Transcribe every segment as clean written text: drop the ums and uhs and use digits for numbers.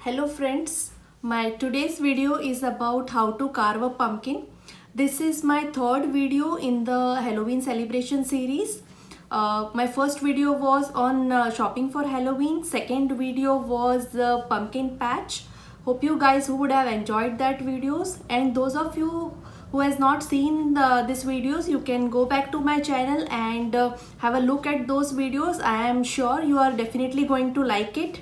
Hello friends, my today's video is about how to carve a pumpkin. This is my third video in the Halloween celebration series. My first video was on shopping for Halloween. Second video was the pumpkin patch. Hope you guys would have enjoyed that videos, and those of you who has not seen these videos, you can go back to my channel and have a look at those videos. I am sure you are definitely going to like it.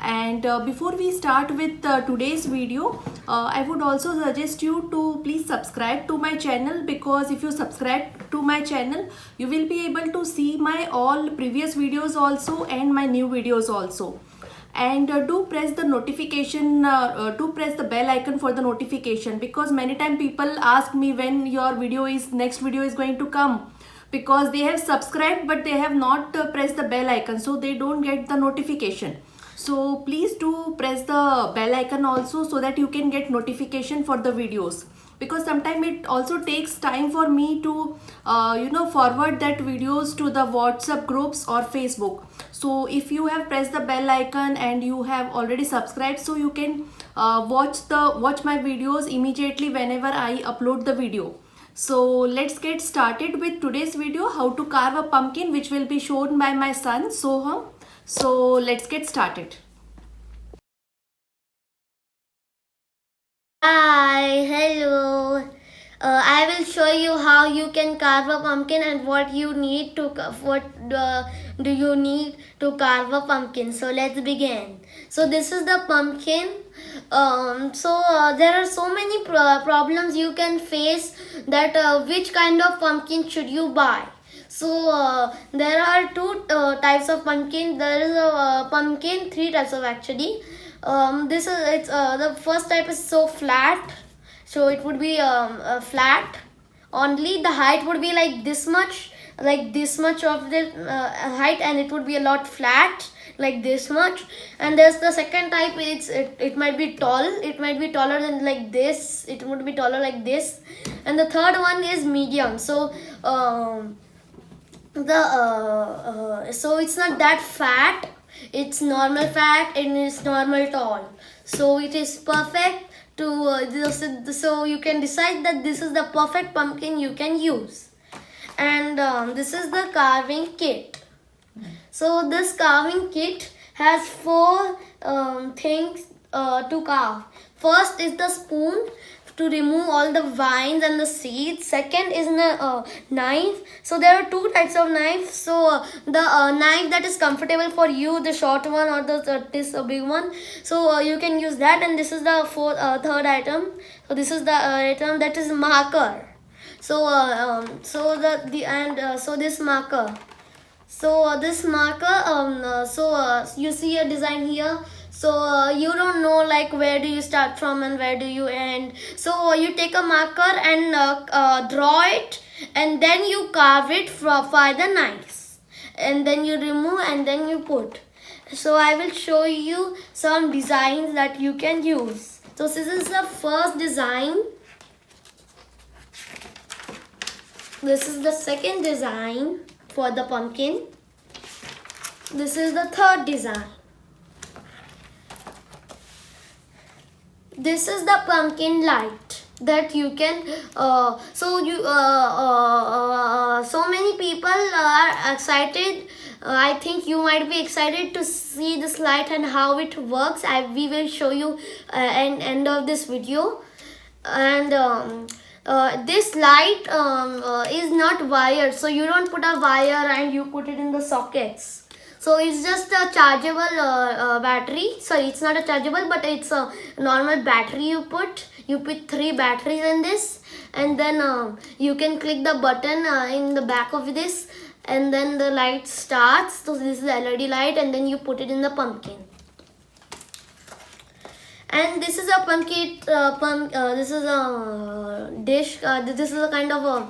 And before we start with today's video, I would also suggest you to please subscribe to my channel, because if you subscribe to my channel, you will be able to see my all previous videos also and my new videos also. And do press the notification, do press the bell icon for the notification, because many time people ask me when your next video is going to come, because they have subscribed but they have not pressed the bell icon, so they don't get the notification. So please do press the bell icon also, so that you can get notification for the videos, because sometimes it also takes time for me to forward that videos to the WhatsApp groups or Facebook. So if you have pressed the bell icon and you have already subscribed, so you can watch my videos immediately whenever I upload the video. So let's get started with today's video, how to carve a pumpkin, which will be shown by my son Soham. So let's get started. Hi, hello. I will show you how you can carve a pumpkin and what you need to do you need to carve a pumpkin. So let's begin. So this is the pumpkin. There are so many problems you can face, that which kind of pumpkin should you buy. So there are two types of pumpkin. There is a pumpkin, three types of actually. This is it's The first type is so flat, so it would be flat. Only the height would be like this much of the height, and it would be a lot flat like this much. And there's the second type. It might be tall. It might be taller than like this. It would be taller like this. And the third one is medium. So so it's not that fat, it's normal fat, and it's normal tall, so it is perfect to so you can decide that this is the perfect pumpkin you can use. And this is the carving kit. So this carving kit has four things to carve. First is the spoon to remove all the vines and the seeds. Second is the knife. So there are two types of knives. So the knife that is comfortable for you, the short one or this big one, so you can use that. And this is the third item. So this is the item that is marker. So this marker. So this marker, you see a design here. So you don't know like where do you start from and where do you end. So you take a marker and draw it, and then you carve it by the knife, and then you remove and then you put. So I will show you some designs that you can use. So this is the first design. This is the second design for the pumpkin. This is the third design. This is the pumpkin light that you can so many people are excited. I think you might be excited to see this light and how it works. We will show you at end of this video. And this light is not wired, so you don't put a wire and you put it in the sockets. So it's just a chargeable battery. Sorry, it's not a chargeable, but it's a normal battery you put. You put 3 batteries in this, and then you can click the button in the back of this, and then the light starts. So this is the LED light, and then you put it in the pumpkin. And this is a pumpkin. This is a dish. This is a kind of a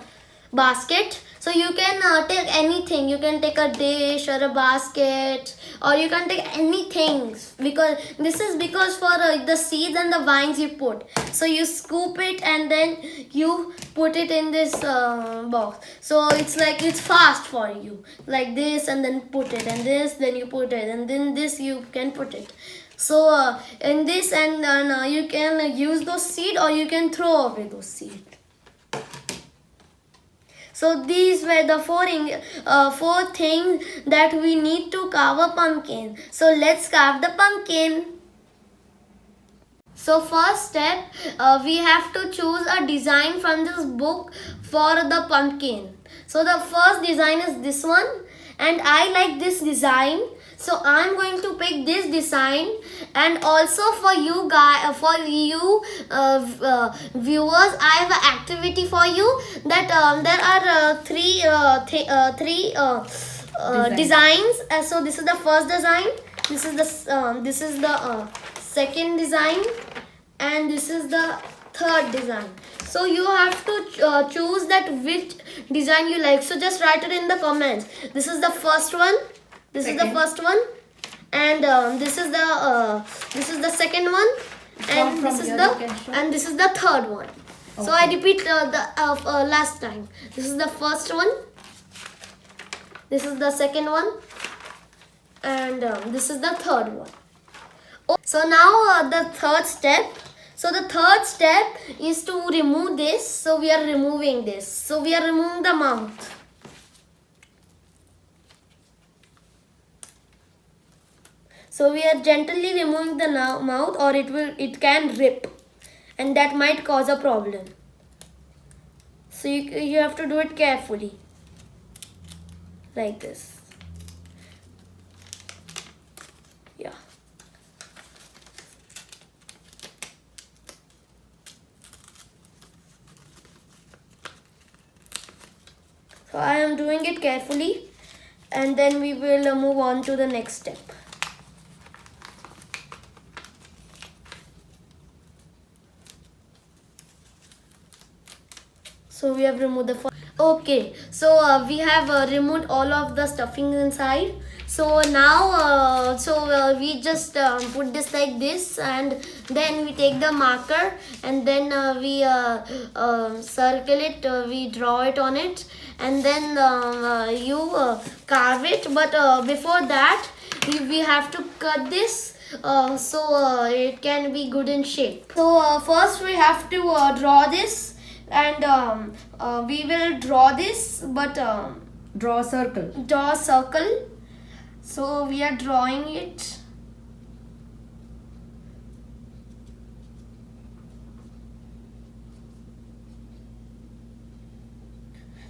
basket. So you can take anything. You can take a dish or a basket, or you can take anything, because this is for the seeds and the vines you put. So you scoop it and then you put it in this box. So it's fast for you, like this, and then put it, and this, then you put it, and then this you can put it. So in this, and you can use those seed or you can throw away those seed. So these were the four things that we need to carve a pumpkin. So let's carve the pumpkin. So first step, we have to choose a design from this book for the pumpkin. So the first design is this one, and I like this design. So I'm going to pick this design, and also for you guys, viewers, I have an activity for you that there are three designs. So this is the first design. This is the second design, and this is the third design. So you have to choose that which design you like. So just write it in the comments. This is the first one. This is the first one, and this is the second one, and this is the third one. Okay. So I repeat the last time. This is the first one. This is the second one, and this is the third one. So now the third step. So the third step is to remove this. So we are removing this. So we are removing the mouth. So we are gently removing the mouth, or it can rip, and that might cause a problem. So you have to do it carefully, like this. Yeah. So I am doing it carefully, and then we will move on to the next step. So we have removed the first. Okay, so we have removed all of the stuffing inside. So now we just put this like this, and then we take the marker, and then we circle it, we draw it on it, and then you carve it. But before that, we have to cut this so it can be good in shape. So first we have to draw this, and we will draw this, but Draw a circle. draw a circle. So we are drawing it.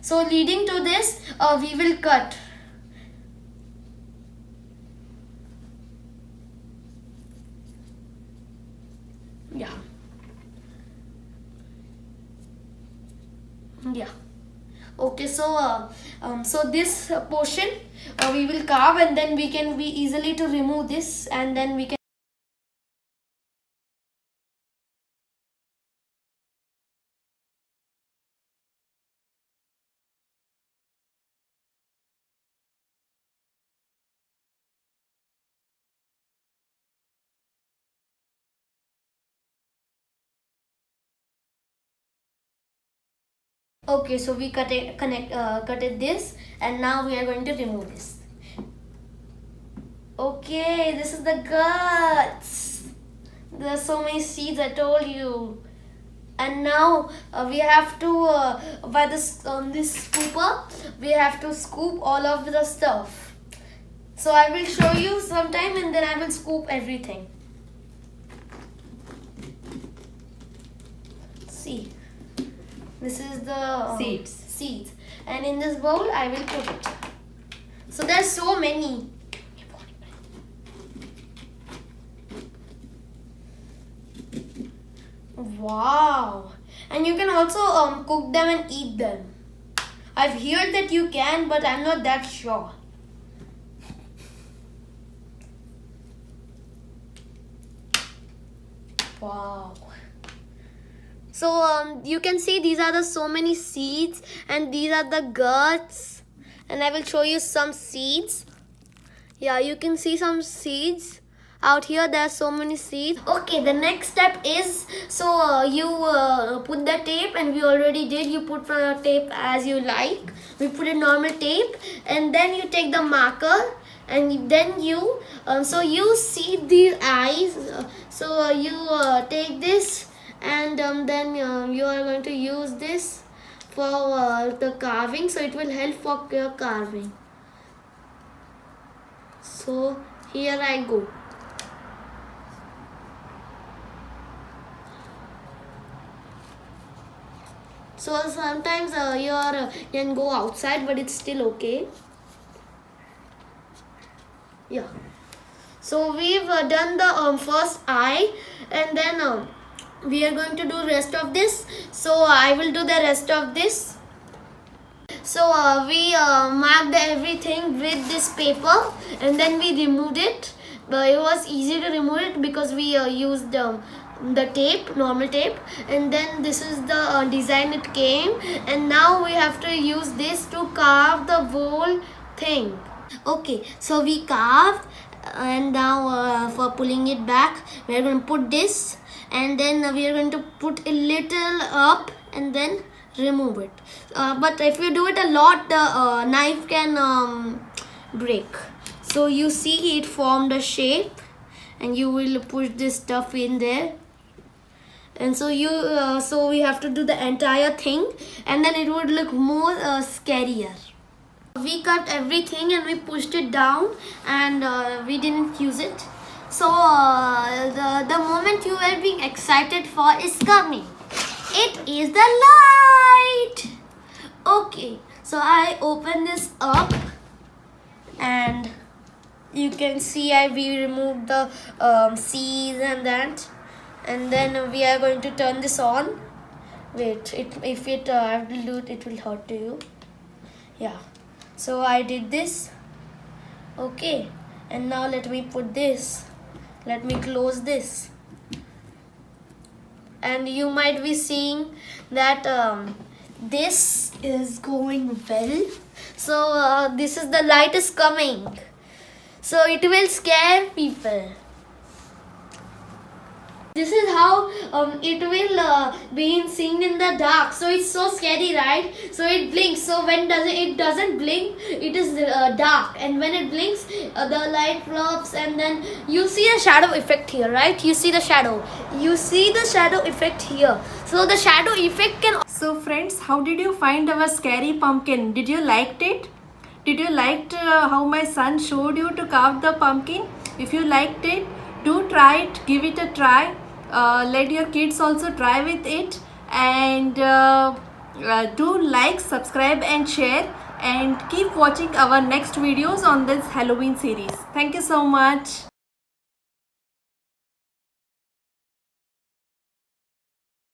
So leading to this, we will cut. Yeah. Yeah. Okay, so so this portion we will carve, and then we can be easily to remove this, and then we can. Okay, so we cutted this, and now we are going to remove this. Okay, this is the guts. There are so many seeds, I told you. And now we have to by this scooper, we have to scoop all of the stuff. So I will show you sometime, and then I will scoop everything. See. This is the seeds, and in this bowl I will put it. So there's so many. Wow! And you can also cook them and eat them. I've heard that you can, but I'm not that sure. Wow. So you can see these are the so many seeds, and these are the guts, and I will show you some seeds. Yeah, you can see some seeds. out here there are so many seeds. Okay, the next step is, so you put the tape, and we already did. You put tape as you like. We put a normal tape, and then you take the marker, and then you so you see these eyes. So you take this, and then you are going to use this for the carving, so it will help for your carving. So here I go. So sometimes can go outside, but it's still okay. Yeah. So we've done the first eye, and then we are going to do rest of this. So I will do the rest of this. So we marked everything with this paper, and then we removed it. It was easy to remove it because we used the tape, normal tape, and then this is the design it came, and now we have to use this to carve the whole thing. Okay, so we carved, and now for pulling it back, we are going to put this, and then we are going to put a little up, and then remove it. But if you do it a lot, the knife can break. So you see it formed a shape, and you will push this stuff in there, and so you so we have to do the entire thing, and then it would look more scarier. We cut everything and we pushed it down, and we didn't use it. So the moment you were being excited for is coming. It is the light. Okay, so I open this up, and you can see we removed the seeds and that, and then we are going to turn this on. Wait, if I have to do it, it will hurt to you. Yeah. So I did this. Okay, and now let me put this. Let me close this. And you might be seeing that this is going well. So this is the light is coming. So it will scare people. This is how it will be seen in the dark. So it's so scary, right? So it blinks. So when it doesn't blink, it is dark. And when it blinks, the light flops, and then you see a shadow effect here, right? You see the shadow. You see the shadow effect here. So the shadow effect can. So friends, how did you find our scary pumpkin? Did you liked it? Did you liked how my son showed you to carve the pumpkin? If you liked it, do try it, give it a try. Let your kids also try with it, and do like, subscribe and share, and keep watching our next videos on this Halloween series. Thank you so much.